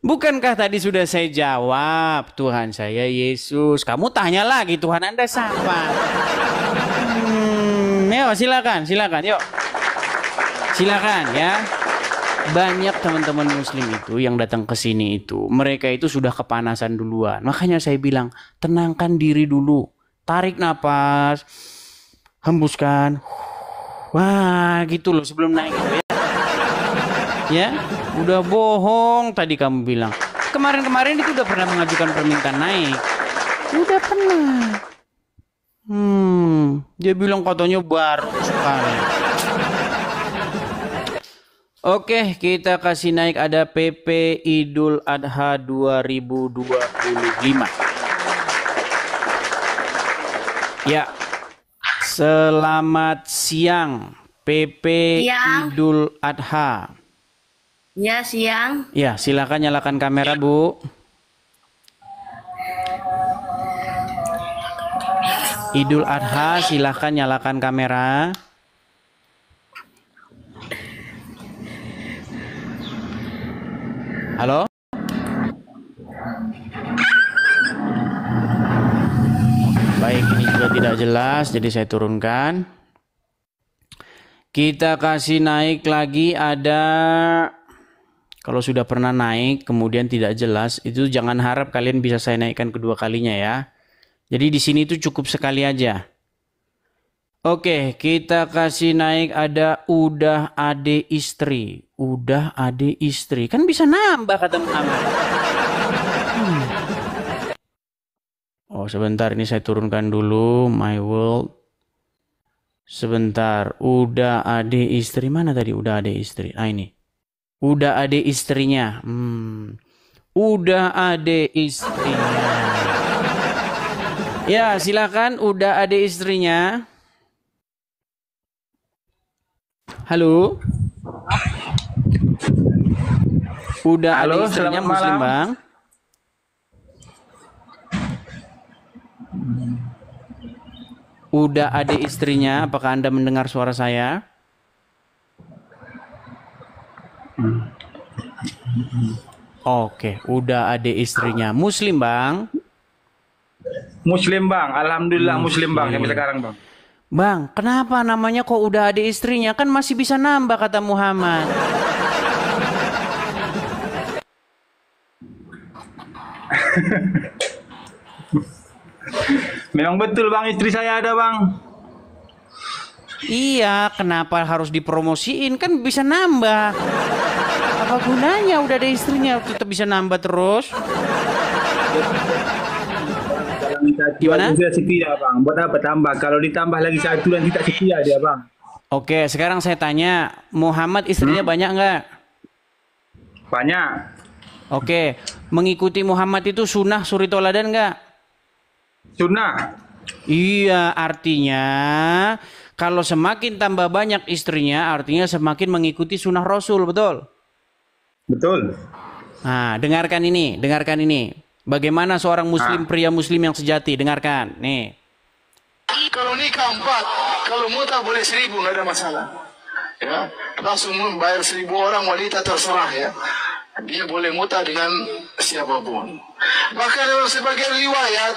Bukankah tadi sudah saya jawab, Tuhan saya Yesus. Kamu tanya lagi, Tuhan Anda siapa? Yuk silakan, yuk. Silakan ya. Banyak teman-teman muslim itu yang datang ke sini itu, mereka itu sudah kepanasan duluan. Makanya saya bilang, tenangkan diri dulu. Tarik napas, hembuskan. Wah, gitu loh sebelum naik gitu ya. Ya, udah bohong tadi kamu bilang. Kemarin-kemarin itu udah pernah mengajukan permintaan naik. Udah pernah. Dia bilang katanya baru sekali. Oke, kita kasih naik ada PP Idul Adha 2025. Ya, selamat siang PP Idul Adha. Ya, siang. Ya, silakan nyalakan kamera, Bu. Idul Adha, silakan nyalakan kamera. Halo? Baik, ini juga tidak jelas, jadi saya turunkan. Kita kasih naik lagi ada, kalau sudah pernah naik kemudian tidak jelas, itu jangan harap kalian bisa saya naikkan kedua kalinya ya. Jadi di sini itu cukup sekali aja. Oke, kita kasih naik ada udah ade istri. Udah ade istri. Kan bisa nambah kata Muhammad. Oh, sebentar ini saya turunkan dulu my world. Sebentar, udah ade istri mana tadi? Udah ade istri. Ah ini. Udah ade istrinya. Udah ade istrinya. Ya, silakan udah ade istrinya. Halo. Udah ada istrinya Muslim, Bang. Udah ada istrinya, apakah Anda mendengar suara saya? Oke, udah ada istrinya. Muslim, Bang. Muslim, Bang. Alhamdulillah Muslim, Bang. Sampai sekarang, Bang. Bang, kenapa namanya kok udah ada istrinya? Kan masih bisa nambah kata Muhammad. Memang betul, Bang, istri saya ada, Bang. Iya, kenapa harus dipromosiin? Kan bisa nambah. Apa gunanya udah ada istrinya tetap bisa nambah terus? Gimana? Sudah setia, Bang. Buat apa tambah? Kalau ditambah lagi satu nanti tak setia dia, Bang. Oke, sekarang saya tanya, Muhammad istrinya banyak nggak? Banyak. Oke, mengikuti Muhammad itu sunnah suri toladan nggak? Sunnah. Iya, artinya kalau semakin tambah banyak istrinya, artinya semakin mengikuti sunnah Rasul, betul? Betul. Nah, dengarkan ini, dengarkan ini. Bagaimana seorang muslim, pria muslim yang sejati, dengarkan. Nih. Kalau nikah 4, kalau muta boleh 1000, nggak ada masalah. Ya, langsung bayar 1000 orang wanita terserah ya. Dia boleh muta dengan siapapun. Bahkan dalam sebagian riwayat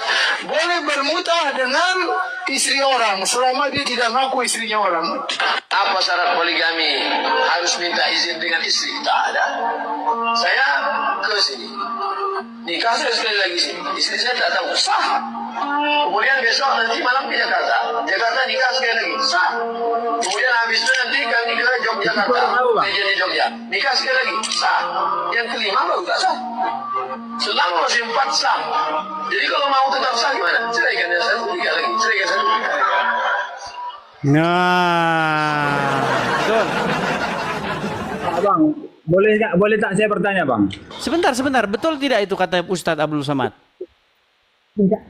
boleh bermuta dengan istri orang selama dia tidak ngaku istrinya orang. Apa syarat poligami? Harus minta izin dengan istri? Tak ada. Saya ke sini, nikah saya sekali lagi sini. Istri saya tak tahu, sah. Kemudian besok nanti malam ke Jakarta. Jakarta nikah sekali lagi, sah. Kemudian habis itu nanti kami ke Yogyakarta, meja di Jogja. Nikah sekali lagi, sah. Yang kelima baru tak sah. Selama masih 4 sah. Jadi kalau mau tetap sah gimana? Ceraikan ya saya, nikah lagi. Ceraikan saya, nikah lagi. Nah, betul. Bang, boleh tak saya bertanya, Bang? Sebentar, betul tidak itu kata Ustadz Abdul Samad? Tidak.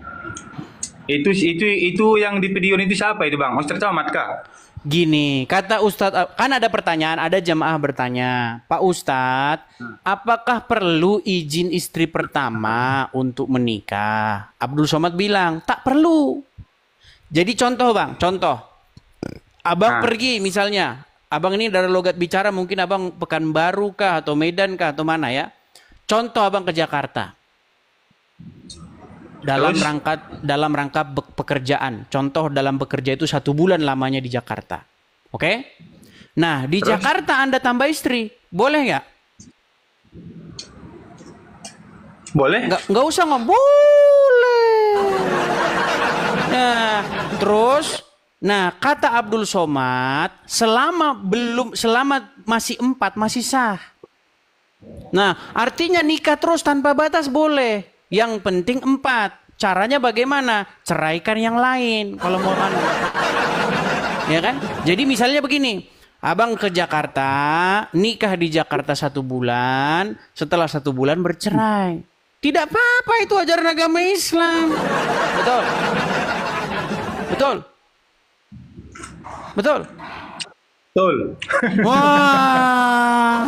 Itu yang di video itu siapa itu, Bang? Ustadz Somad kah? Gini, kata Ustadz, kan ada pertanyaan, ada jamaah bertanya, Pak Ustadz, apakah perlu izin istri pertama untuk menikah? Abdul Somad bilang, tak perlu. Jadi contoh, Bang, contoh. Abang pergi misalnya, abang ini dari logat bicara mungkin abang Pekanbaru kah atau Medan kah atau mana ya? Contoh abang ke Jakarta. Dalam rangka pekerjaan. Contoh dalam bekerja itu 1 bulan lamanya di Jakarta. Oke? Nah, di Jakarta Anda tambah istri. Boleh nggak? Boleh? Nggak usah ngomong. Boleh. Nah, terus, kata Abdul Somad, selama masih 4 masih sah. Nah, artinya nikah terus tanpa batas boleh. Yang penting 4. Caranya bagaimana? Ceraikan yang lain kalau mau anu. Ya kan? Jadi misalnya begini, abang ke Jakarta, nikah di Jakarta 1 bulan, setelah 1 bulan bercerai. Tidak apa-apa, itu ajaran agama Islam. Betul? Betul? Betul? Betul. Wah.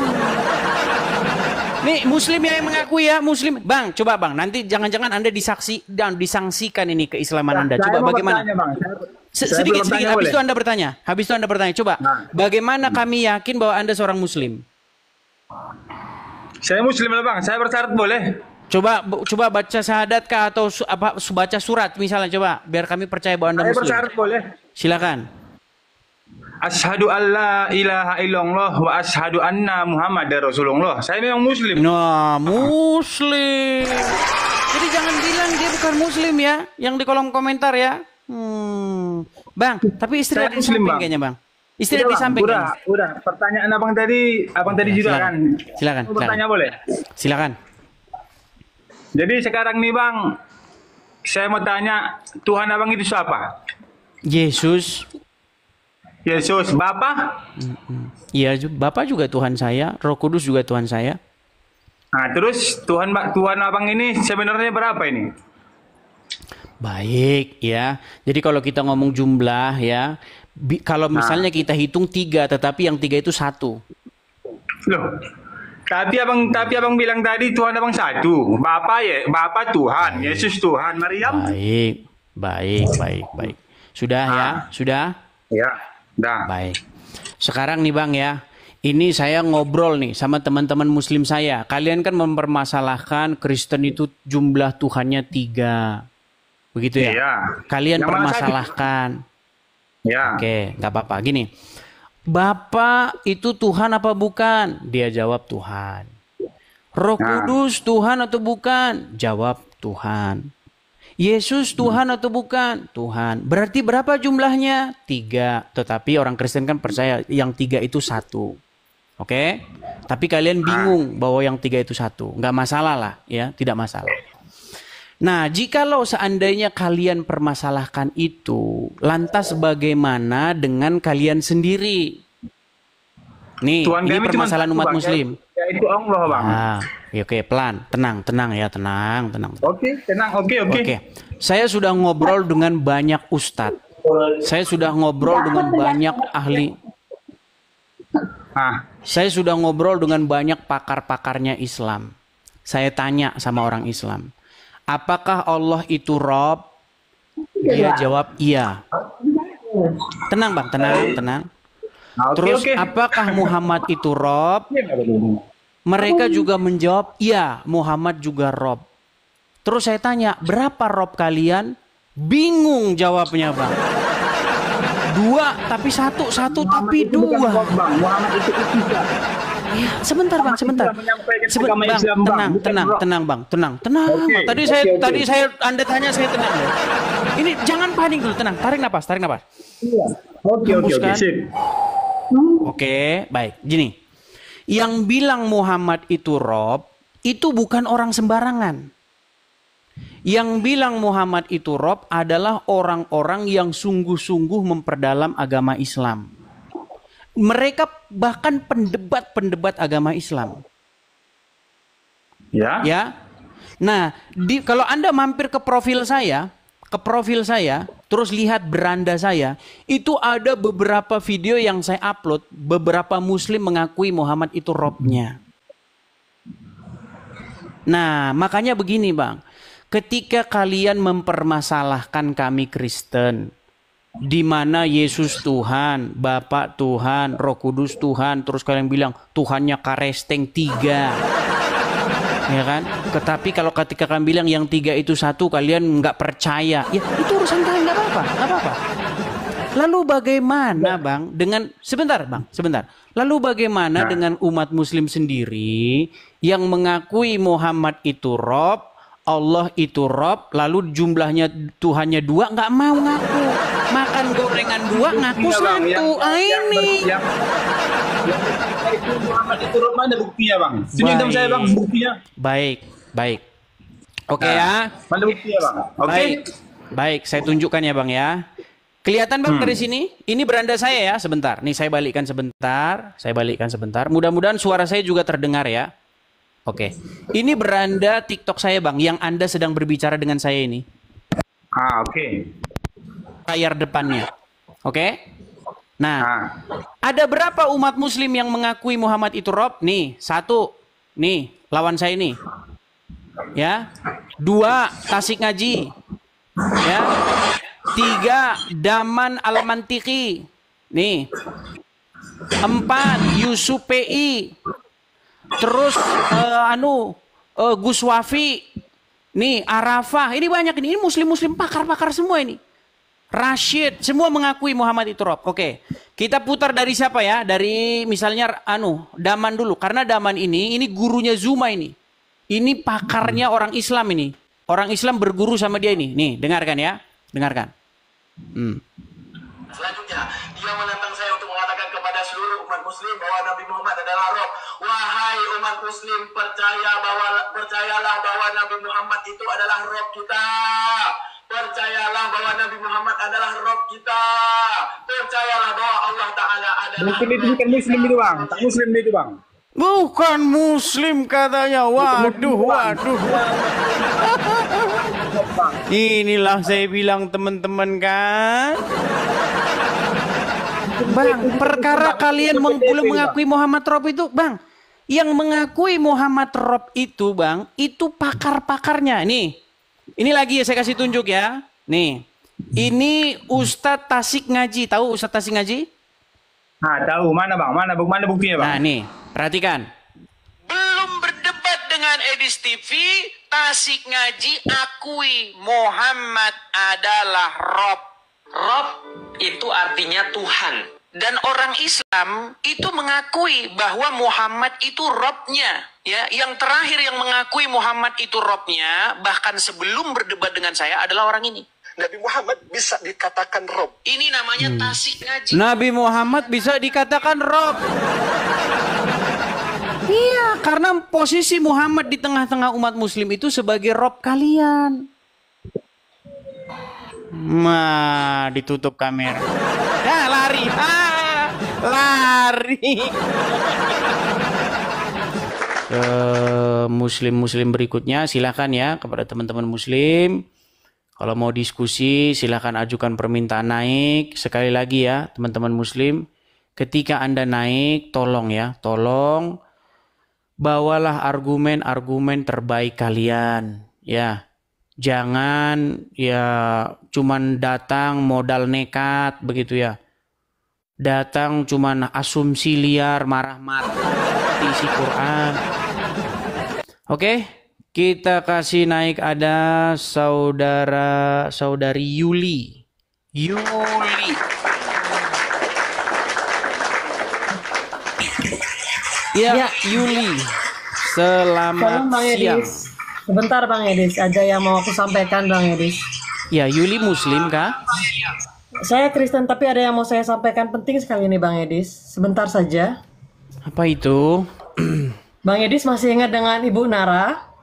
Nih Muslim yang mengaku ya, Muslim. Bang, coba bang, nanti jangan-jangan Anda disangsikan ini keislaman Anda. Coba bagaimana? Sedikit, habis itu Anda bertanya. Coba, bagaimana kami yakin bahwa Anda seorang Muslim? Saya Muslim lah bang, saya bersyarat boleh. Coba baca syahadat kah atau baca surat misalnya, coba biar kami percaya bahwa Anda Muslim. Saya bersyarat boleh. Silakan. Asyhadu alla ilaha illallah wa asyhadu anna Muhammadar Rasulullah. Saya memang Muslim. Nah, Muslim. Jadi jangan bilang dia bukan Muslim ya, yang di kolom komentar ya. Bang, tapi istri ada di samping kayaknya bang. Istri ada di samping. Udah. Pertanyaan abang tadi juga kan. Silakan. Bertanya boleh? Silakan. Jadi sekarang nih bang, saya mau tanya, Tuhan abang itu siapa? Yesus. Bapa? Iya, Bapa juga Tuhan saya, Roh Kudus juga Tuhan saya. Nah, terus Tuhan abang ini sebenarnya berapa ini? Baik, ya. Jadi kalau kita ngomong jumlah ya, kalau misalnya kita hitung 3, tetapi yang 3 itu 1. Loh, tapi abang bilang tadi Tuhan abang 1. Bapa Tuhan, Yesus Tuhan, Maryam. Baik. Sudah ya, sudah? Ya. Dah. Baik. Sekarang nih bang ya, ini saya ngobrol nih sama teman-teman Muslim saya. Kalian kan mempermasalahkan Kristen itu jumlah Tuhannya 3, begitu ya? Iya. Kalian yang permasalahkan. Ya. Oke, nggak apa-apa. Gini, Bapa itu Tuhan apa bukan? Dia jawab Tuhan. Roh Kudus Tuhan atau bukan? Jawab Tuhan. Yesus Tuhan atau bukan? Tuhan. Berarti berapa jumlahnya? 3. Tetapi orang Kristen kan percaya yang 3 itu 1. Oke? Tapi kalian bingung bahwa yang 3 itu 1. Nggak masalah lah, ya, tidak masalah. Nah, jikalau seandainya kalian permasalahkan itu, lantas bagaimana dengan kalian sendiri? Nih, Tuhan ini kami permasalahan umat Muslim. Ya itu Allah bang. Oke, pelan, tenang ya, tenang. Oke, tenang, oke. Saya sudah ngobrol dengan banyak ustadz. Saya sudah ngobrol dengan banyak ahli. Saya sudah ngobrol dengan banyak pakar-pakarnya Islam. Saya tanya sama orang Islam, apakah Allah itu Rob? Dia jawab iya. Tenang bang, tenang. Terus apakah Muhammad itu Rob? Mereka juga menjawab iya, Muhammad juga Rob. Terus saya tanya, berapa Rob kalian? Bingung jawabnya bang. 2 tapi 1 tapi 2. Muhammad itu Isa. Ya, sebentar bang. Tenang bang. Okay, Tadi saya Anda tanya saya tenang. Ini jangan panik dulu, tenang. Tarik napas. Iya. Oke, sip. Oke, baik. Gini, yang bilang Muhammad itu Rob, itu bukan orang sembarangan. Yang bilang Muhammad itu Rob adalah orang-orang yang sungguh-sungguh memperdalam agama Islam. Mereka bahkan pendebat agama Islam. Ya. Nah, kalau Anda mampir ke profil saya, terus lihat beranda saya, itu ada beberapa video yang saya upload, beberapa Muslim mengakui Muhammad itu Robnya. Nah, makanya begini bang, ketika kalian mempermasalahkan kami Kristen, di mana Yesus Tuhan, Bapa Tuhan, Roh Kudus Tuhan, terus kalian bilang Tuhannya karesteng 3. Ya kan? Tetapi kalau ketika kalian bilang yang 3 itu satu, kalian nggak percaya. Ya itu urusan kalian, nggak apa-apa, nggak apa-apa. Lalu bagaimana Bang dengan sebentar. Lalu bagaimana dengan umat Muslim sendiri yang mengakui Muhammad itu Rob, Allah itu Rob, lalu jumlahnya Tuhannya 2 nggak mau ngaku, makan gorengan 2 ngaku satu. Ini. Itu Muhammad itu Rob, mana buktinya Bang? Tunjukkan saya Bang buktinya. Baik. Oke ya. Mana buktinya Bang? Oke. Baik, saya tunjukkan ya Bang ya. Kelihatan Bang dari sini? Ini beranda saya ya, sebentar. Nih saya balikkan sebentar. Mudah-mudahan suara saya juga terdengar ya. Oke. Ini beranda TikTok saya Bang, yang Anda sedang berbicara dengan saya ini. Oke. Layar depannya. Oke? Nah, ada berapa umat Muslim yang mengakui Muhammad itu Rob? Nih, 1. Nih, lawan saya ini. Ya. 2, Tasik Ngaji. Ya. 3, Daman Al-Mantiki. Nih. 4, Yusuf PI. Terus Gus Wafi. Nih, Arafah. Ini banyak ini. Ini muslim-muslim pakar-pakar semua ini. Rashid, semua mengakui Muhammad itu Rob. Oke. Kita putar dari siapa ya? Dari misalnya Daman dulu. Karena Daman ini gurunya Zuma ini. Ini pakarnya orang Islam ini. Orang Islam berguru sama dia ini. Nih, dengarkan ya. Dengarkan. Selanjutnya, dia menantang saya untuk mengatakan kepada seluruh umat Muslim bahwa Nabi Muhammad adalah Rob. Wahai umat Muslim, percayalah bahwa Nabi Muhammad itu adalah Rob kita. Percayalah bahwa Nabi Muhammad adalah Rob kita. Percayalah bahwa Allah Ta'ala adalah Mungkin itu bukan Muslim itu Bang. Tak Muslim itu Bang. Bukan Muslim katanya. Waduh. Inilah saya bilang teman-teman kan. Bang, perkara kalian belum mengakui Muhammad Rob itu, Bang. Yang mengakui Muhammad Rob itu, Bang, itu pakar-pakarnya. Nih, ini lagi ya saya kasih tunjuk ya. Nih, ini Ustadz Tasik Ngaji. Tahu Ustadz Tasik Ngaji? Tahu. Mana Bang? Mana buktinya Bang? Nah, nih, perhatikan. Belum berdebat dengan Edis TV, Tasik Ngaji akui Muhammad adalah Rob. Rob itu artinya Tuhan. Dan orang Islam itu mengakui bahwa Muhammad itu Robnya. Ya, yang terakhir yang mengakui Muhammad itu Robnya, bahkan sebelum berdebat dengan saya adalah orang ini. Nabi Muhammad bisa dikatakan Rob. Ini namanya Tasik Ngaji. Nabi Muhammad bisa dikatakan Rob. Iya, karena posisi Muhammad di tengah-tengah umat Muslim itu sebagai Rob kalian. Ditutup kamera. Lari. Lari. Ke Muslim-Muslim berikutnya, silakan ya kepada teman-teman Muslim. Kalau mau diskusi, silakan ajukan permintaan naik. Sekali lagi ya, teman-teman Muslim, ketika Anda naik, tolong bawalah argumen-argumen terbaik kalian, ya. Jangan ya cuman datang modal nekat begitu ya. Datang cuman asumsi liar, marah-marah isi Quran. Oke, kita kasih naik ada saudari Yuli. Ya, Yuli. Selamat siang. Sebentar Bang Edis, ada yang mau aku sampaikan Bang Edis. Ya, Yuli Muslim kah? Saya Kristen tapi ada yang mau saya sampaikan penting sekali nih Bang Edis. Sebentar saja. Apa itu? Bang Edis masih ingat dengan Ibu Nara?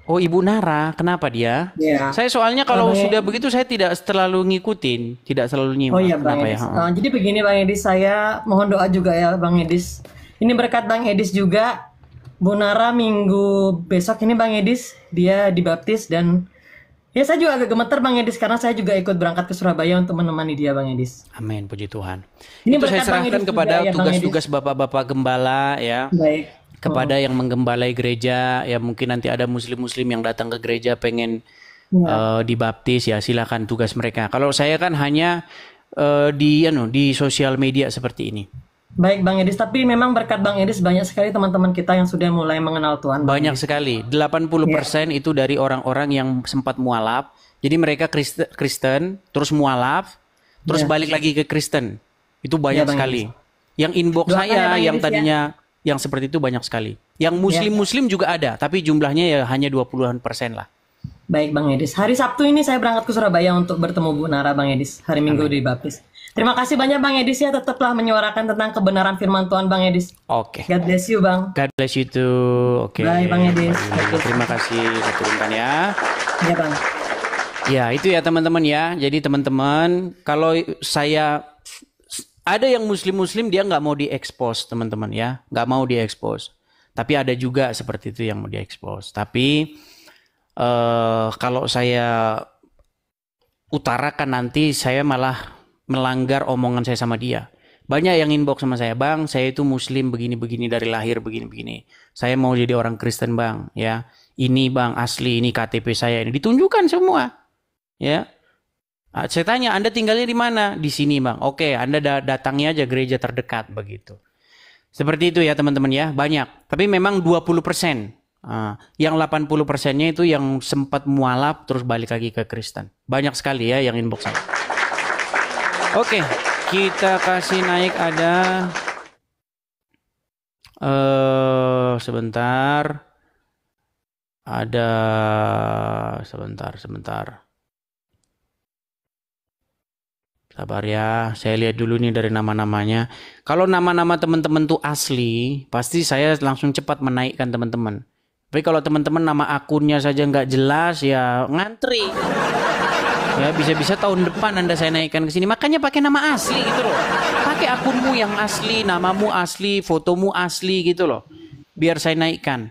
Oh, Ibu Nara, kenapa dia? Ya. Saya soalnya kalau sudah begitu saya tidak terlalu ngikutin, tidak selalu nyimak. Oh iya Bang Edis. Jadi begini Bang Edis, saya mohon doa juga ya Bang Edis. Ini berkat Bang Edis juga. Bu Nara minggu besok ini Bang Edis, dia dibaptis dan ya saya juga agak gemeter Bang Edis karena saya juga ikut berangkat ke Surabaya untuk menemani dia Bang Edis. Amin, puji Tuhan. Ini itu saya serahkan kepada ya, tugas-tugas bapak-bapak gembala ya. Baik. Kepada yang menggembalai gereja ya, mungkin nanti ada muslim-muslim yang datang ke gereja pengen dibaptis ya, silakan tugas mereka. Kalau saya kan hanya di sosial media seperti ini. Baik Bang Edis, tapi memang berkat Bang Edis banyak sekali teman-teman kita yang sudah mulai mengenal Tuhan. Bang Banyak Edis. sekali. 80% itu dari orang-orang yang sempat mualaf. Jadi mereka Kristen, terus mualaf, terus Ya. balik lagi ke Kristen. Itu banyak Ya, Bang sekali. Yang inbox Doakan ya, saya Bang yang Edis, ya. tadinya yang seperti itu banyak sekali. Yang muslim-muslim juga ada, tapi jumlahnya ya hanya 20-an% lah. Baik Bang Edis. Hari Sabtu ini saya berangkat ke Surabaya untuk bertemu Bu Nara Bang Edis. Hari Minggu dibaptis. Terima kasih banyak Bang Edis ya, tetaplah menyuarakan tentang kebenaran firman Tuhan Bang Edis. Oke. God bless you Bang. God bless you too. Oke. Bye, Bang Edis. Baik. Terima kasih diturunkan ya. Ya Bang. Ya, itu ya teman-teman ya. Jadi teman-teman, kalau saya ada yang muslim-muslim dia nggak mau diekspos teman-teman ya. Nggak mau diekspos. Tapi ada juga seperti itu yang mau diekspos. Tapi kalau saya utarakan nanti saya malah melanggar omongan saya sama dia. Banyak yang inbox sama saya, Bang, saya itu muslim begini-begini dari lahir begini-begini. Saya mau jadi orang Kristen, Bang, ya. Ini Bang asli, ini KTP saya, ini ditunjukkan semua. Ya. Saya tanya, Anda tinggalnya di mana? Di sini, Bang. Oke, Anda datangi aja gereja terdekat begitu. Seperti itu ya, teman-teman ya, banyak. Tapi memang 20%. Yang 80%-nya itu yang sempat mualaf terus balik lagi ke Kristen. Banyak sekali ya yang inbox saya. Oke, kita kasih naik ada sebentar. Ada sebentar. Sabar ya, saya lihat dulu nih dari nama-namanya. Kalau nama-nama teman-teman tuh asli, pasti saya langsung cepat menaikkan teman-teman. Tapi kalau teman-teman nama akunnya saja nggak jelas, ya ngantri. Ya bisa-bisa tahun depan Anda saya naikkan ke sini. Makanya pakai nama asli gitu loh. Pakai akunmu yang asli, namamu asli, fotomu asli gitu loh. Biar saya naikkan.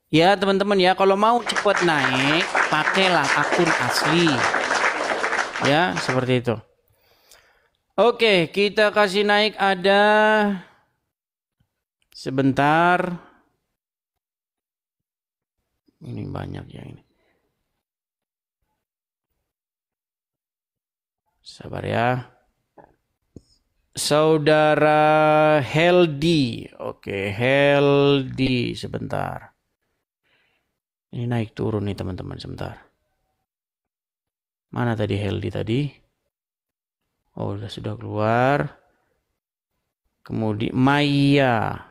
Ya teman-teman ya, kalau mau cepat naik, pakailah akun asli. Ya, seperti itu. Oke, kita kasih naik ada sebentar. Ini banyak ya ini. Sabar ya. Saudara Heldi. Oke, Heldi sebentar. Ini naik turun nih teman-teman sebentar. Mana tadi Heldi tadi? Oh, sudah keluar. Kemudian Maya.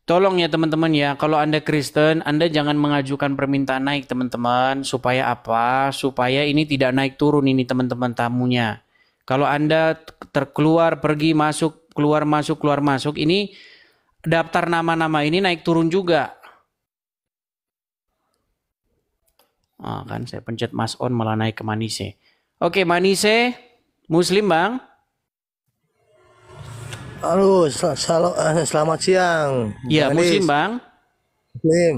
Tolong ya teman-teman ya, kalau Anda Kristen, Anda jangan mengajukan permintaan naik teman-teman. Supaya apa? Supaya ini tidak naik turun ini teman-teman tamunya. Kalau Anda terkeluar, pergi, masuk, keluar, masuk, ini daftar nama-nama ini naik turun juga. Kan saya pencet Mas On malah naik ke Manise. Oke, Manise, Muslim Bang. Halo, selamat siang. Iya, Bang Muslim Adis. Bang. Muslim.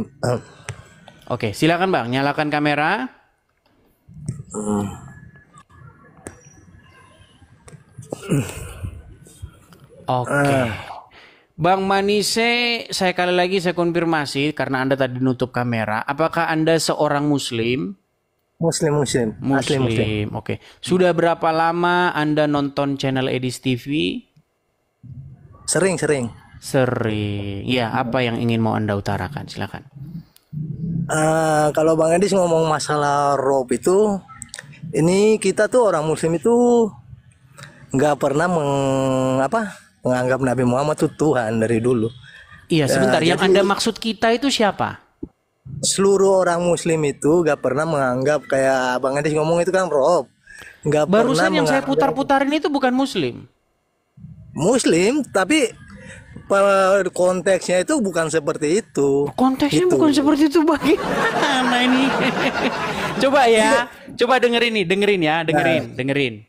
Oke, silakan Bang, nyalakan kamera. Oke. Bang Manise, saya kali lagi saya konfirmasi karena Anda tadi nutup kamera. Apakah Anda seorang Muslim? Muslim. Asli Muslim. Muslim. Oke. Sudah berapa lama Anda nonton channel Edis TV? Sering. Sering. Ya, apa yang ingin mau Anda utarakan? Silakan. Kalau Bang Adis ngomong masalah rob itu, ini kita tuh orang Muslim itu nggak pernah menganggap Nabi Muhammad itu Tuhan dari dulu. Iya, sebentar. Yang jadi- Anda maksud kita itu siapa? Seluruh orang Muslim itu nggak pernah menganggap kayak Bang Adis ngomong itu kan rob. Nggak pernah Barusan yang saya menganggap putar-putarin itu bukan Muslim. Muslim, tapi konteksnya itu bukan seperti itu. Konteksnya Gitu. bukan seperti itu bagaimana ini? Coba ya, coba dengerin nih, dengerin.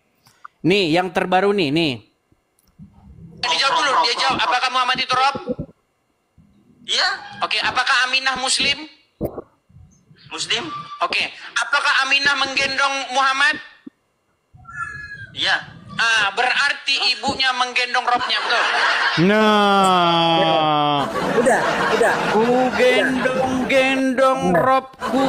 Nih, yang terbaru nih. Dijawab dulu, dia jawab. Apakah Muhammad itu Rob? Iya. Oke, apakah Aminah Muslim? Muslim. Oke, apakah Aminah menggendong Muhammad? Iya. Berarti ibunya menggendong Robnya, betul? Nah, Udah. ku gendong Robku.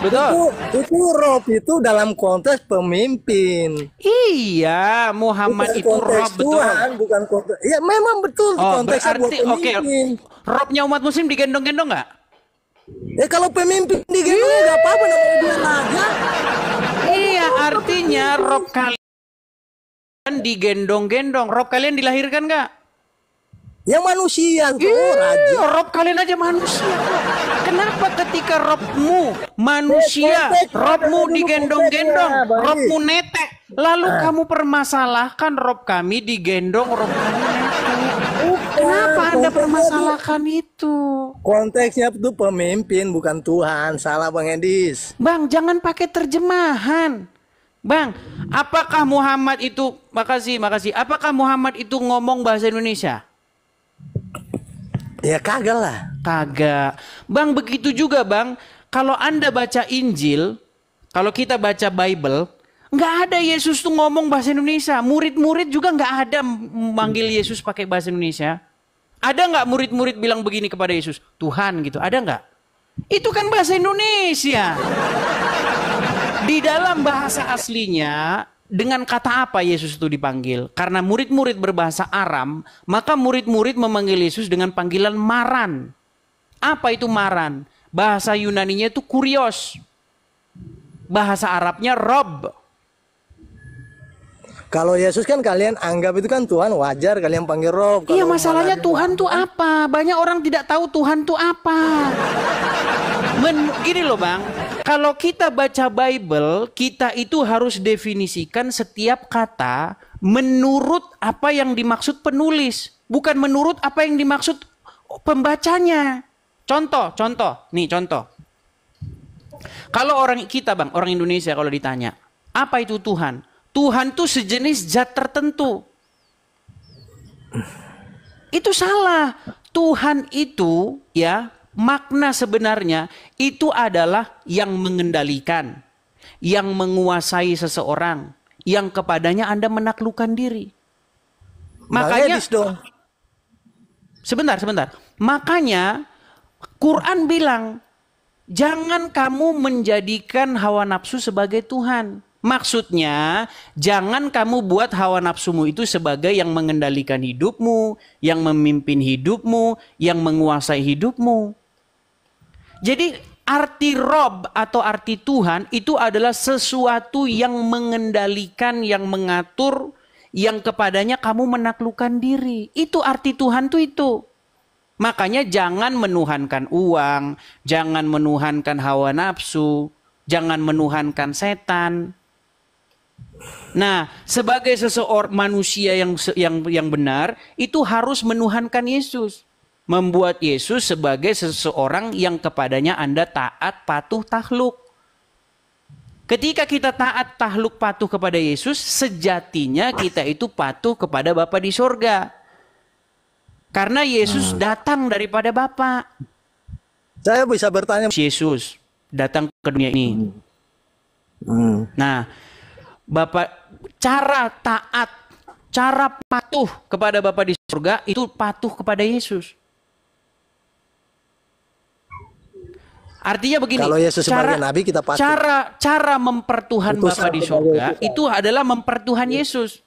betul. Itu Rob itu dalam konteks pemimpin. Iya, Muhammad Bukan itu konteks Rob, betul. Tuhan, bukan konteks. Ya memang betul Oh, konteksnya buat berarti oke. pemimpin. Robnya umat muslim digendong-gendong nggak? Kalau pemimpin digendong nggak apa-apa, namanya dia raja. Iya, artinya Rob kalian digendong-gendong. Rob kalian dilahirkan nggak? Yang manusia tuh raja. Iya, Rob kalian aja manusia kok. Kenapa ketika Robmu manusia, Robmu digendong-gendong, Robmu netek, lalu kamu permasalahkan Rob kami digendong, Rob kami netek? Kenapa Anda permasalahkan itu? Konteksnya itu pemimpin bukan Tuhan. Salah Bang Edis. Bang, jangan pakai terjemahan. Bang, apakah Muhammad itu, makasih. Apakah Muhammad itu ngomong bahasa Indonesia? Ya kagak lah. Kagak. Bang, begitu juga Bang. Kalau Anda baca Injil, kalau kita baca Bible, nggak ada Yesus tuh ngomong bahasa Indonesia. Murid-murid juga nggak ada manggil Yesus pakai bahasa Indonesia. Ada nggak murid-murid bilang begini kepada Yesus? Tuhan gitu. Ada nggak? Itu kan bahasa Indonesia. Di dalam bahasa aslinya, dengan kata apa Yesus itu dipanggil? Karena murid-murid berbahasa Aram, maka murid-murid memanggil Yesus dengan panggilan Maran. Apa itu Maran? Bahasa Yunaninya itu Kurios. Bahasa Arabnya Rob. Kalau Yesus kan kalian anggap itu kan Tuhan, wajar kalian panggil Rob. Iya, Kalau masalahnya malah Tuhan tuh apa? Banyak orang tidak tahu Tuhan tuh apa. Gini loh Bang, kalau kita baca Bible, kita itu harus definisikan setiap kata menurut apa yang dimaksud penulis. Bukan menurut apa yang dimaksud pembacanya. Contoh. Kalau orang kita Bang, orang Indonesia kalau ditanya, apa itu Tuhan? Tuhan tuh sejenis zat tertentu. Itu salah. Tuhan itu ya, makna sebenarnya itu adalah yang mengendalikan, yang menguasai seseorang, yang kepadanya Anda menaklukkan diri. Makanya sebentar. Makanya Quran bilang, jangan kamu menjadikan hawa nafsu sebagai Tuhan. Maksudnya, jangan kamu buat hawa nafsumu itu sebagai yang mengendalikan hidupmu, yang memimpin hidupmu, yang menguasai hidupmu. Jadi, arti Rob atau arti Tuhan itu adalah sesuatu yang mengendalikan, yang mengatur, yang kepadanya kamu menaklukkan diri. Itu arti Tuhan tuh itu. Makanya jangan menuhankan uang, jangan menuhankan hawa nafsu, jangan menuhankan setan. Nah, sebagai seseorang manusia yang benar, itu harus menuhankan Yesus. Membuat Yesus sebagai seseorang yang kepadanya Anda taat, patuh, takluk. Ketika kita taat, takluk, patuh kepada Yesus, sejatinya kita itu patuh kepada Bapa di sorga. Karena Yesus datang daripada Bapa. Saya bisa bertanya. Yesus datang ke dunia ini. Nah, Bapak, cara taat, cara patuh kepada Bapa di surga itu patuh kepada Yesus. Artinya begini, kalau Yesus sebagai nabi kita patuh. Cara mempertuhan Bapa di surga itu adalah mempertuhan Yesus.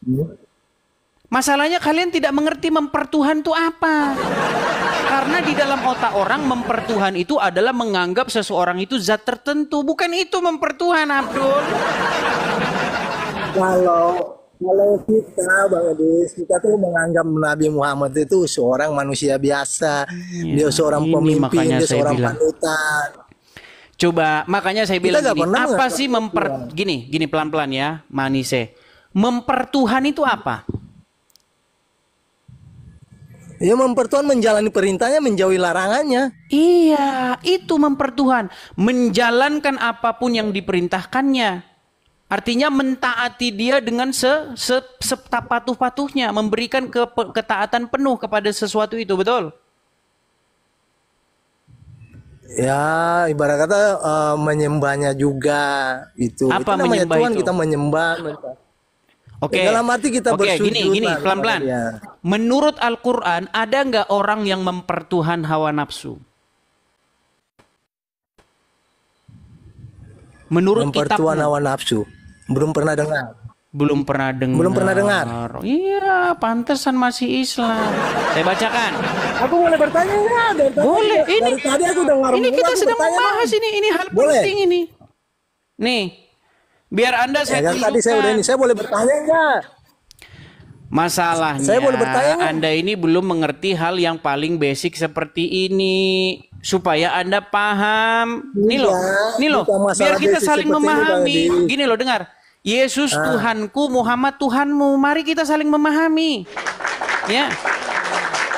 Masalahnya kalian tidak mengerti mempertuhan itu apa. Karena di dalam otak orang mempertuhan itu adalah menganggap seseorang itu zat tertentu. Bukan itu mempertuhan, Abdul. Kalau kita Bang Edis, kita tuh menganggap Nabi Muhammad itu seorang manusia biasa. Dia seorang pemimpin, dia seorang panutan. Coba, makanya saya bilang gini, apa sih gini pelan-pelan ya, Manise. Mempertuhan itu apa? Ya mempertuhan menjalani perintahnya, menjauhi larangannya. Iya, itu mempertuhan. Menjalankan apapun yang diperintahkannya. Artinya mentaati dia dengan sepatuh-patuhnya. Memberikan ketaatan penuh kepada sesuatu itu, betul? Ya, ibarat kata menyembahnya juga. Itu namanya Tuhan, kita menyembah. Oke. Dalam arti kita bersujud. Gini, pelan-pelan. Menurut Al-Quran, ada nggak orang yang mempertuhan hawa nafsu? Menurut mempertuan kitabmu. hawa nafsu. Belum pernah dengar. Belum pernah dengar. Belum pernah dengar. Iya, pantesan masih Islam. Saya bacakan. Aku boleh bertanya nggak? Dari tadi, Boleh. Ini dari tadi aku dengar. ini mulu, kita aku sedang bertanya, membahas Bang. ini hal Boleh. penting ini. Nih, biar Anda Ya saya kan tadi saya udah ini, tunjukkan. saya boleh bertanya nggak? Masalahnya, Saya boleh bertanya nggak? Anda ini belum mengerti hal yang paling basic seperti ini. Supaya Anda paham. Nih loh, bukan biar masalah kita basic saling seperti ini, Bang memahami. Edi. Gini loh, dengar. Yesus Tuhanku, Muhammad Tuhanmu. Mari kita saling memahami. Ya.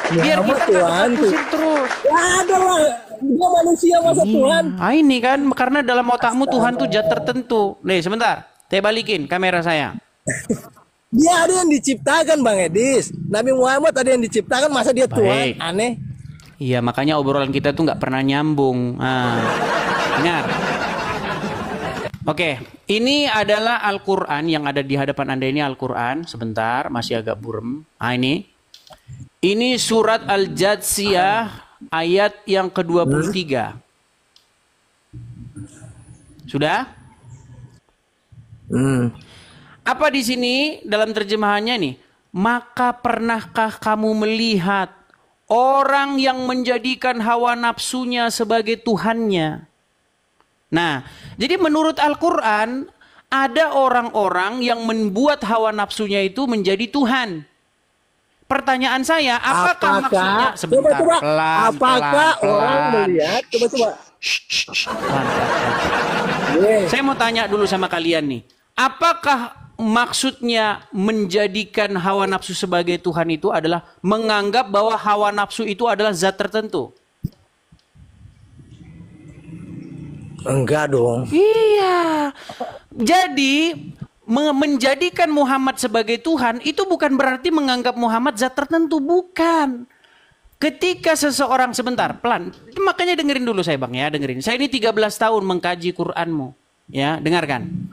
Biar Muhammad kita nggak Tuhan tuh. pusing terus. Ya ada lah, dia manusia masa Tuhan. Ah, ini kan karena dalam otakmu Tuhan tuh zat tertentu. Nih, sebentar. Saya balikin kamera saya. Dia ada yang diciptakan Bang Edis. Nabi Muhammad ada yang diciptakan, masa dia Tuhan? Baik. Aneh. Iya, makanya obrolan kita tuh nggak pernah nyambung. Dengar. Oke, ini adalah Al-Quran yang ada di hadapan Anda ini Al-Quran. Sebentar, masih agak burem. Ini. Ini surat Al-Jatsiyah ayat yang ke-23. Sudah? Apa di sini dalam terjemahannya nih? Maka pernahkah kamu melihat orang yang menjadikan hawa nafsunya sebagai Tuhannya? Nah, jadi menurut Al-Quran ada orang-orang yang membuat hawa nafsunya itu menjadi Tuhan. Pertanyaan saya, apakah maksudnya? Sebentar, Coba, pelan, apakah pelan, orang pelan. melihat? Coba. Pelan, pelan. Yes. Saya mau tanya dulu sama kalian nih. Apakah maksudnya menjadikan hawa nafsu sebagai Tuhan itu adalah menganggap bahwa hawa nafsu itu adalah zat tertentu? Enggak dong. Iya. Jadi menjadikan Muhammad sebagai Tuhan itu bukan berarti menganggap Muhammad zat tertentu, bukan. Ketika seseorang, sebentar, pelan. Makanya dengerin dulu saya Bang ya, dengerin. Saya ini 13 tahun mengkaji Qur'anmu. Ya, dengarkan.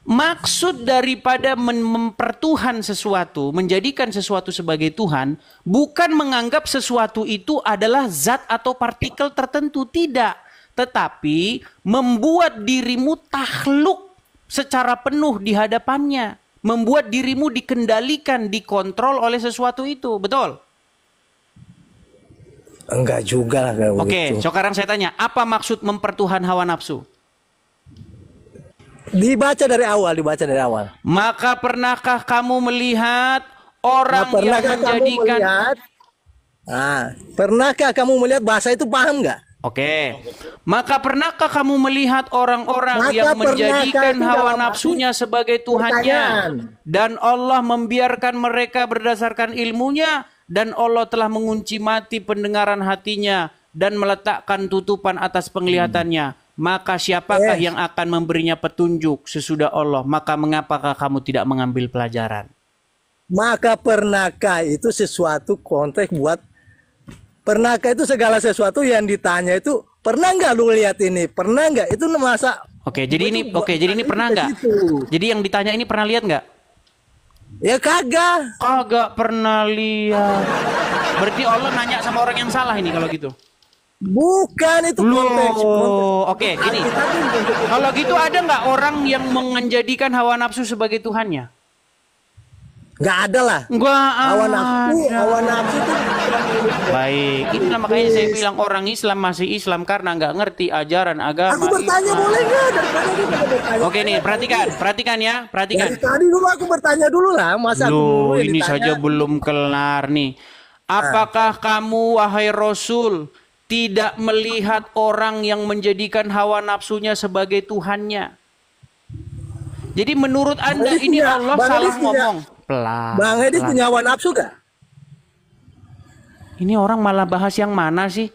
Maksud daripada mempertuhan sesuatu, menjadikan sesuatu sebagai Tuhan, bukan menganggap sesuatu itu adalah zat atau partikel tertentu, tidak. Tetapi membuat dirimu takluk secara penuh di hadapannya. Membuat dirimu dikendalikan, dikontrol oleh sesuatu itu. Betul? Enggak juga lah kayak Oke, begitu. sekarang saya tanya, apa maksud mempertuhan hawa nafsu? Dibaca dari awal. Maka pernahkah kamu melihat orang yang menjadikan... Pernahkah kamu melihat bahasa itu paham nggak? Oke. Maka pernahkah kamu melihat orang-orang Maka yang pernahkah menjadikan itu hawa dalam nafsunya sebagai Tuhannya pertanyaan. dan Allah membiarkan mereka berdasarkan ilmunya dan Allah telah mengunci mati pendengaran hatinya dan meletakkan tutupan atas penglihatannya. Maka siapakah yang akan memberinya petunjuk sesudah Allah? Maka mengapakah kamu tidak mengambil pelajaran? Maka pernahkah itu sesuatu konteks buat pernahkah itu segala sesuatu yang ditanya itu pernah nggak lu lihat ini? Pernah nggak? Itu masa Oke, jadi ini pernah nggak? Jadi yang ditanya ini pernah lihat nggak? Ya kagak. Kagak pernah lihat. Berarti Allah nanya sama orang yang salah ini kalau gitu. Bukan itu konteks. Loh, oke, gini. Kalau gitu ada nggak orang yang menjadikan hawa nafsu sebagai Tuhannya? Nggak ada lah. Nggak Hawa nafsu itu Baik, inilah makanya saya bilang orang Islam masih Islam karena nggak ngerti ajaran agama. aku bertanya Islam. boleh nggak? Daripada dia pada bertanya. Oke nih, perhatikan ya, perhatikan. Dari tadi dulu aku bertanya dulu lah, masa aku dulu Loh, yang ini ditanya? saja belum kelar nih. Apakah kamu wahai Rasul tidak melihat orang yang menjadikan hawa nafsunya sebagai Tuhannya? Jadi menurut Anda ini Allah Bang salah Edis punya- ngomong. Pelan. Bang Edi pelan. punya hawa nafsu gak? Ini orang malah bahas yang mana sih?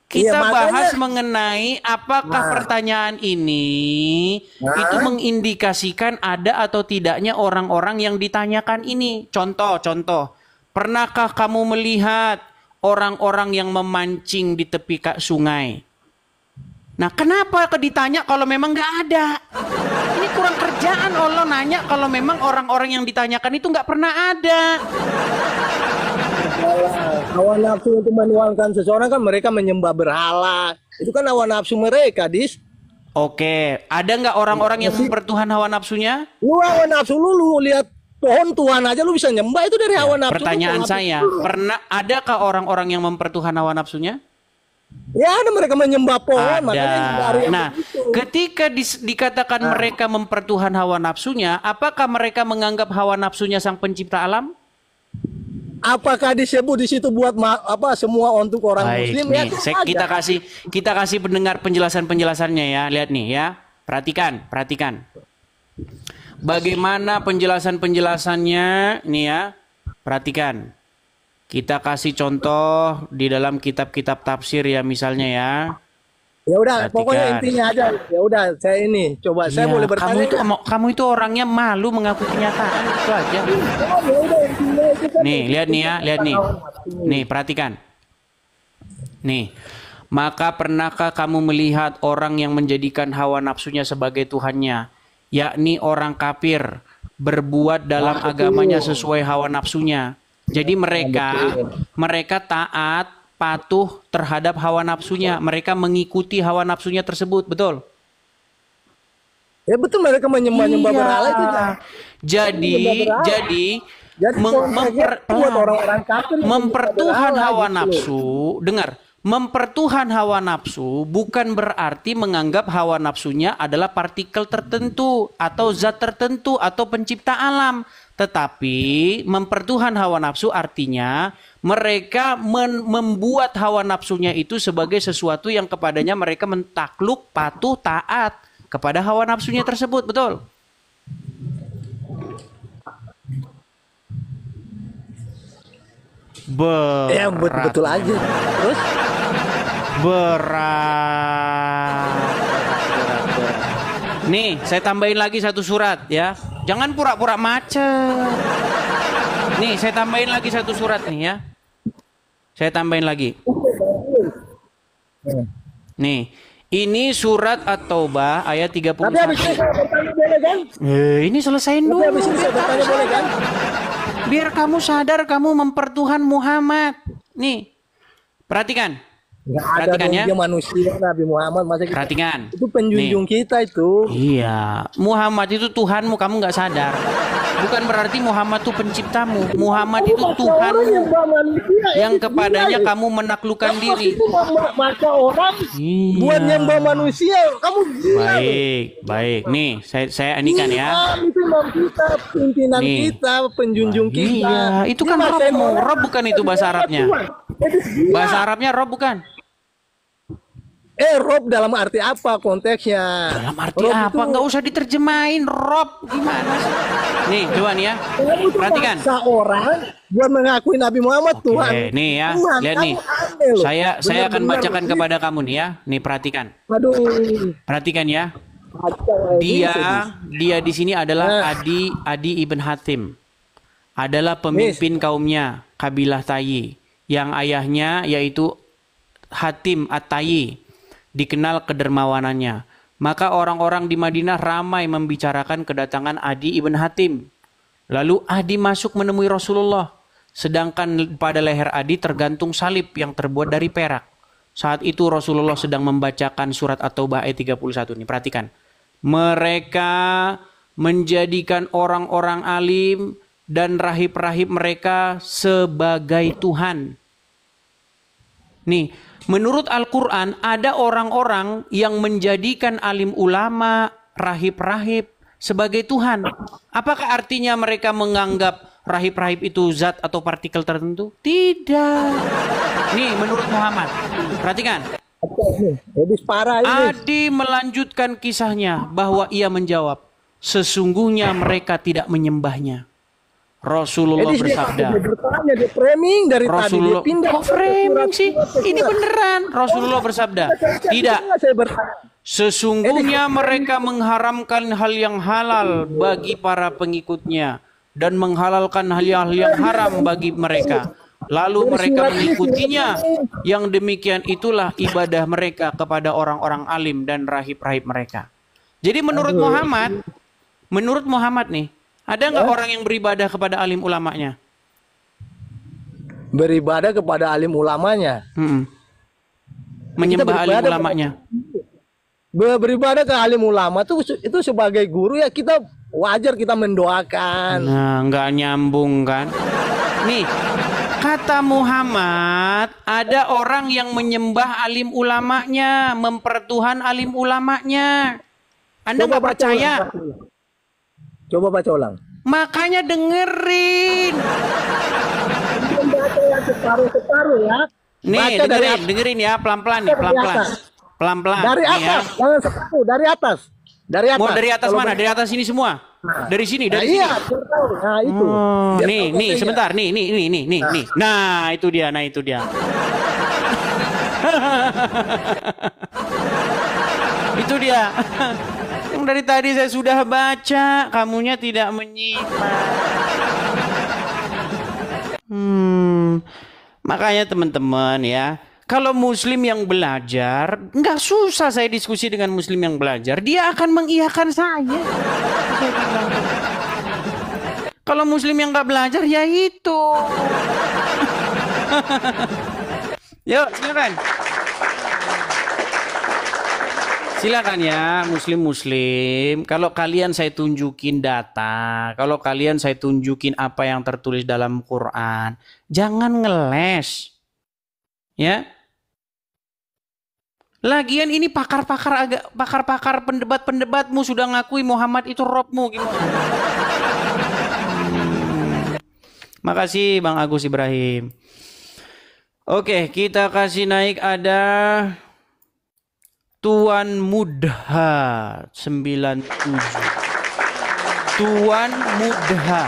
Iya, Kita makanya- bahas mengenai apakah pertanyaan ini itu mengindikasikan ada atau tidaknya orang-orang yang ditanyakan ini. Contoh. Pernahkah kamu melihat orang-orang yang memancing di tepi sungai? Nah, kenapa ditanya kalau memang nggak ada? Ini kurang kerjaan Allah nanya kalau memang orang-orang yang ditanyakan itu nggak pernah ada. Hawa nafsu untuk menuangkan seseorang kan mereka menyembah berhala. Itu kan hawa nafsu mereka, Dis. Oke, ada nggak orang-orang yang mempertuhan hawa nafsunya? Lu hawa nafsu lu lihat pohon Tuhan aja lu bisa nyembah itu dari hawa nafsu. Pertanyaan Lu, saya, adakah orang-orang yang mempertuhan hawa nafsunya? Ya ada mereka menyembah pohon, makanya hindari Ada. yang Nah, begitu. ketika dikatakan mereka mempertuhan hawa nafsunya, apakah mereka menganggap hawa nafsunya sang pencipta alam? Apakah disebut di situ buat semua untuk orang Baik, muslim nih. ya? Tetap aja. Kita kasih pendengar penjelasannya ya. Lihat nih ya. Perhatikan. Bagaimana penjelasannya nih ya. Perhatikan. Kita kasih contoh di dalam kitab-kitab tafsir ya misalnya ya. Ya udah, Perhatikan. pokoknya intinya aja. Ya udah, saya ini coba saya Iya, boleh bertanya. kamu itu orangnya malu mengakui kenyataan itu aja. Ya udah, intinya itu kan Nih, lihat nih ya, lihat nih. Nih, perhatikan. Nih. Maka pernahkah kamu melihat orang yang menjadikan hawa nafsunya sebagai Tuhannya, yakni orang kafir, berbuat dalam agamanya sesuai hawa nafsunya. Jadi mereka taat, patuh terhadap hawa nafsunya. Mereka mengikuti hawa nafsunya tersebut, betul? Ya betul, mereka menyembah berhala itu. Jadi buat orang-orang kafir mempertuhan berhala hawa gitu. nafsu, dengar, mempertuhan hawa nafsu bukan berarti menganggap hawa nafsunya adalah partikel tertentu atau zat tertentu atau pencipta alam. Tetapi mempertuhan hawa nafsu artinya mereka membuat hawa nafsunya itu sebagai sesuatu yang kepadanya mereka mentakluk, patuh, taat kepada hawa nafsunya tersebut, betul? Ya betul aja. Terus berat. Nih, saya tambahin lagi satu surat ya. Jangan pura-pura macet. Nih, saya tambahin lagi satu surat nih ya. Saya tambahin lagi. Nih, ini surat At-Taubah ayat 31. tapi habis ini saya bertanya boleh kan? Ini selesain dulu. Tapi habis ini saya bertanya boleh kan? Biar kamu sadar kamu mempertuhan Muhammad. Nih, perhatikan. Nggak ada Perhatikan dong, ya. dia manusia Nabi Muhammad, masa kita, Perhatikan. itu penjunjung Nih. kita itu. Iya, Muhammad itu Tuhanmu, kamu nggak sadar. Bukan berarti Muhammad itu penciptamu. Muhammad itu Tuhanmu yang kepadanya kamu menaklukkan diri. Maka orang Iya. buat nyembah manusia, kamu gila. Baik. Nih, saya anikan ya. Imam itu imam kita, pimpinan Nih. kita, penjunjung kita. Iya, itu kan Dia Robmu. maksain orang. Rob bukan itu bahasa Arabnya. Jadi gila. Bahasa Arabnya Rob bukan. Rob dalam arti apa konteksnya? Dalam arti Rob apa? itu- Nggak usah diterjemahin. Rob gimana sih? Nih, coba nih ya. Kamu tuh Perhatikan. maksa orang buat mengakui Nabi Muhammad Tuhan. Oke, nih ya. Tuhan, Lihat kamu nih. aneh loh. Saya akan Benar-benar bacakan sih. kepada kamu nih ya. Nih perhatikan. Aduh. Perhatikan ya. Kacau ini. Dia di sini adalah Adi Ibn Hatim. Adalah pemimpin kaumnya, kabilah Tayyi, yang ayahnya yaitu Hatim At-Tayyi, dikenal kedermawanannya. Maka orang-orang di Madinah ramai membicarakan kedatangan Adi Ibn Hatim. Lalu Adi masuk menemui Rasulullah. Sedangkan pada leher Adi tergantung salib yang terbuat dari perak. Saat itu Rasulullah sedang membacakan surat At-Taubah ayat 31. Nih, perhatikan. Mereka menjadikan orang-orang alim dan rahib-rahib mereka sebagai Tuhan. Nih, menurut Al-Quran ada orang-orang yang menjadikan alim ulama, rahib-rahib sebagai Tuhan. Apakah artinya mereka menganggap rahib-rahib itu zat atau partikel tertentu? Tidak. Nih, menurut Muhammad. Perhatikan. Habis parah ini. Adi melanjutkan kisahnya bahwa ia menjawab, sesungguhnya mereka tidak menyembahnya. Rasulullah Jadi bersabda. dia bertanya, dia framing dari Rasulullah, tadi dia pindah. kok framing sih? Ini beneran. Rasulullah bersabda, tidak. Saya bertanya. Sesungguhnya mereka mengharamkan hal yang halal bagi para pengikutnya dan menghalalkan hal yang haram bagi mereka. Lalu mereka mengikutinya. Yang demikian itulah ibadah mereka kepada orang-orang alim dan rahib-rahib mereka. Jadi menurut Muhammad nih, ada nggak orang yang beribadah kepada alim ulamanya? Beribadah kepada alim ulamanya. Menyembah alim beribadah ulamanya. beribadah ke alim ulama tuh itu sebagai guru ya kita wajar kita mendoakan. Nah, nggak nyambung kan? Nih, kata Muhammad, ada orang yang menyembah alim ulamanya, mempertuhan alim ulamanya. Anda nggak percaya? Coba baca ulang. Makanya dengerin. Separuh ya. Nih, dengerin ya, pelan-pelan nih, pelan-pelan. Pelan-pelan. Dari nih ya. atas, jangan separuh, dari atas. Dari atas. Mau dari atas Kalau mana? Dari atas ini semua. Dari sini, dari sini. Iya, nah itu. Oh, Biar nih, tahu nih, katanya. sebentar, nih. Nah, itu dia, Itu dia. Yang dari tadi saya sudah baca, kamunya tidak menyimak. Makanya teman-teman ya, kalau muslim yang belajar, nggak susah saya diskusi dengan muslim yang belajar, dia akan mengiyakan saya. Kalau muslim yang nggak belajar, ya itu. Yuk, silakan. Silakan ya, muslim-muslim. Kalau kalian saya tunjukin data, kalau kalian saya tunjukin apa yang tertulis dalam Quran, jangan ngeles. Ya. Lagian ini pakar-pakar pendebat-pendebatmu sudah ngakui Muhammad itu Robmu gimana? Makasih Bang Agus Ibrahim. Oke, kita kasih naik ada Tuan Mudha 97. Tuan Mudha.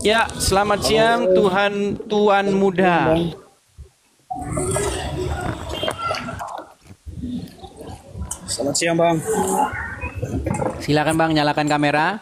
Ya, selamat siang Tuan Mudha. Selamat siang Bang. Silakan Bang, nyalakan kamera.